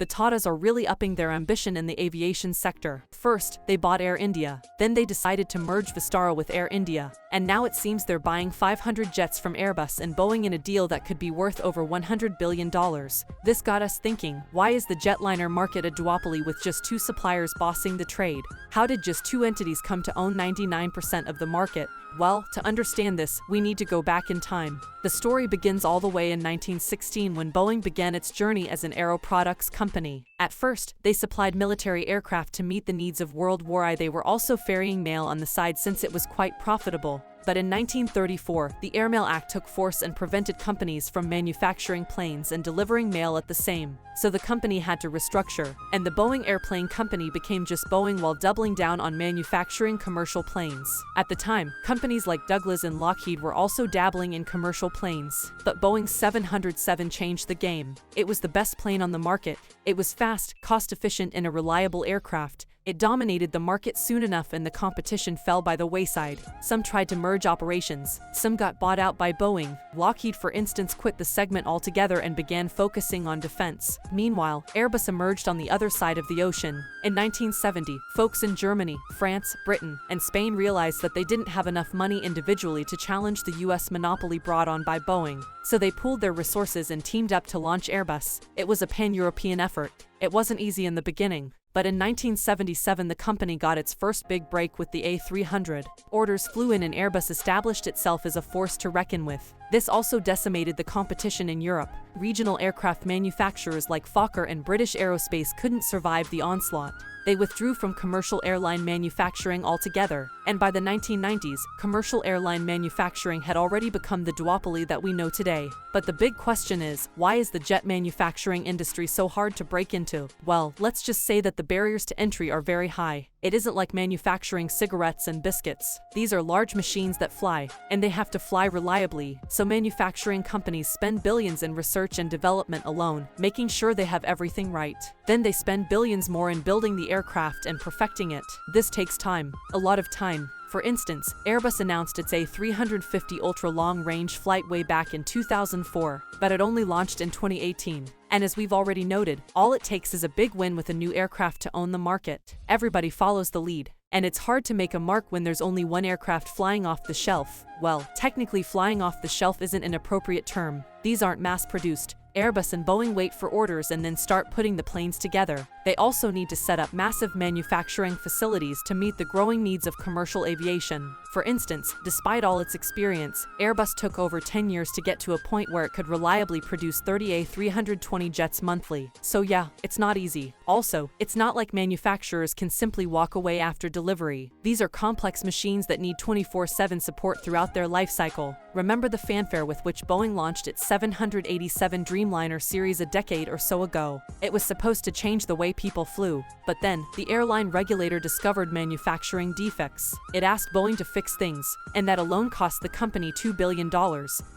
the Tatas are really upping their ambition in the aviation sector. First, they bought Air India, then they decided to merge Vistara with Air India, and now it seems they're buying 500 jets from Airbus and Boeing in a deal that could be worth over $100 billion. This got us thinking, why is the jetliner market a duopoly with just two suppliers bossing the trade? How did just two entities come to own 99% of the market? Well, to understand this, we need to go back in time. The story begins all the way in 1916 when Boeing began its journey as an aero products company. At first, they supplied military aircraft to meet the needs of World War I. They were also ferrying mail on the side since it was quite profitable. But in 1934, the Airmail Act took force and prevented companies from manufacturing planes and delivering mail at the same. So the company had to restructure, and the Boeing Airplane Company became just Boeing while doubling down on manufacturing commercial planes. At the time, companies like Douglas and Lockheed were also dabbling in commercial planes. But Boeing's 707 changed the game. It was the best plane on the market. It was fast, cost-efficient, and a reliable aircraft. It dominated the market soon enough and the competition fell by the wayside. Some tried to merge operations, some got bought out by Boeing. Lockheed, for instance, quit the segment altogether and began focusing on defense. Meanwhile, Airbus emerged on the other side of the ocean. In 1970, folks in Germany, France, Britain, and Spain realized that they didn't have enough money individually to challenge the US monopoly brought on by Boeing. So they pooled their resources and teamed up to launch Airbus. It was a pan-European effort. It wasn't easy in the beginning. But in 1977 the company got its first big break with the A300. Orders flew in and Airbus established itself as a force to reckon with. This also decimated the competition in Europe. Regional aircraft manufacturers like Fokker and British Aerospace couldn't survive the onslaught. They withdrew from commercial airline manufacturing altogether, and by the 1990s, commercial airline manufacturing had already become the duopoly that we know today. But the big question is, why is the jet manufacturing industry so hard to break into? Well, let's just say that the barriers to entry are very high. It isn't like manufacturing cigarettes and biscuits. These are large machines that fly, and they have to fly reliably, so manufacturing companies spend billions in research and development alone, making sure they have everything right. Then they spend billions more in building the aircraft and perfecting it. This takes time, a lot of time. For instance, Airbus announced its A350 ultra-long-range flight way back in 2004, but it only launched in 2018. And as we've already noted, all it takes is a big win with a new aircraft to own the market. Everybody follows the lead. And it's hard to make a mark when there's only one aircraft flying off the shelf. Well, technically flying off the shelf isn't an appropriate term. These aren't mass-produced. Airbus and Boeing wait for orders and then start putting the planes together. They also need to set up massive manufacturing facilities to meet the growing needs of commercial aviation. For instance, despite all its experience, Airbus took over 10 years to get to a point where it could reliably produce 30 A320 jets monthly. So yeah, it's not easy. Also, it's not like manufacturers can simply walk away after delivery. These are complex machines that need 24/7 support throughout their life cycle. Remember the fanfare with which Boeing launched its 787 Dreamliner series a decade or so ago. It was supposed to change the way people flew, but then, the airline regulator discovered manufacturing defects. It asked Boeing to fix things, and that alone cost the company $2 billion.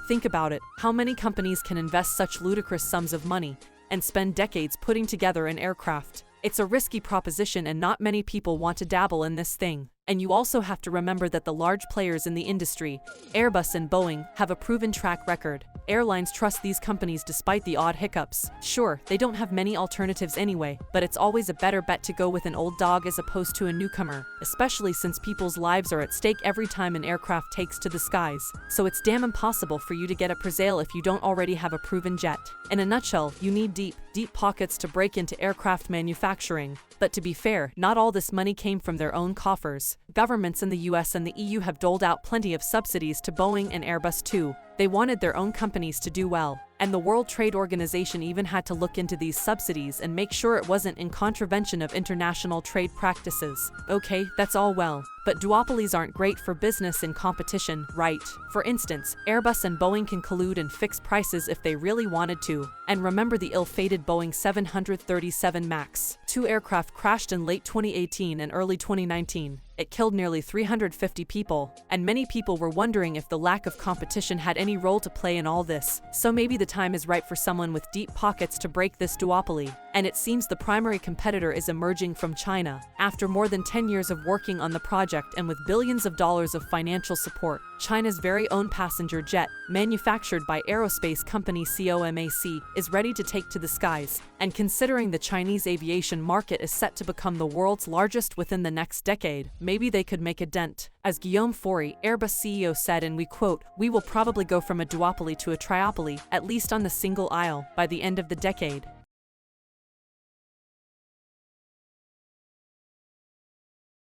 Think about it, how many companies can invest such ludicrous sums of money and spend decades putting together an aircraft? It's a risky proposition and not many people want to dabble in this thing. And you also have to remember that the large players in the industry, Airbus and Boeing, have a proven track record. Airlines trust these companies despite the odd hiccups. Sure, they don't have many alternatives anyway, but it's always a better bet to go with an old dog as opposed to a newcomer, especially since people's lives are at stake every time an aircraft takes to the skies. So it's damn impossible for you to get a presale if you don't already have a proven jet. In a nutshell, you need deep pockets to break into aircraft manufacturing. But to be fair, not all this money came from their own coffers. Governments in the US and the EU have doled out plenty of subsidies to Boeing and Airbus too. They wanted their own companies to do well. And the World Trade Organization even had to look into these subsidies and make sure it wasn't in contravention of international trade practices. Okay, that's all well. But duopolies aren't great for business and competition, right? For instance, Airbus and Boeing can collude and fix prices if they really wanted to. And remember the ill-fated Boeing 737 MAX. Two aircraft crashed in late 2018 and early 2019. It killed nearly 350 people, and many people were wondering if the lack of competition had any role to play in all this. So maybe the time is right for someone with deep pockets to break this duopoly. And it seems the primary competitor is emerging from China. After more than 10 years of working on the project, project, and with billions of dollars of financial support, China's very own passenger jet, manufactured by aerospace company COMAC, is ready to take to the skies. And considering the Chinese aviation market is set to become the world's largest within the next decade, maybe they could make a dent. As Guillaume Faury, Airbus CEO, said, and we quote, "We will probably go from a duopoly to a triopoly, at least on the single aisle, by the end of the decade."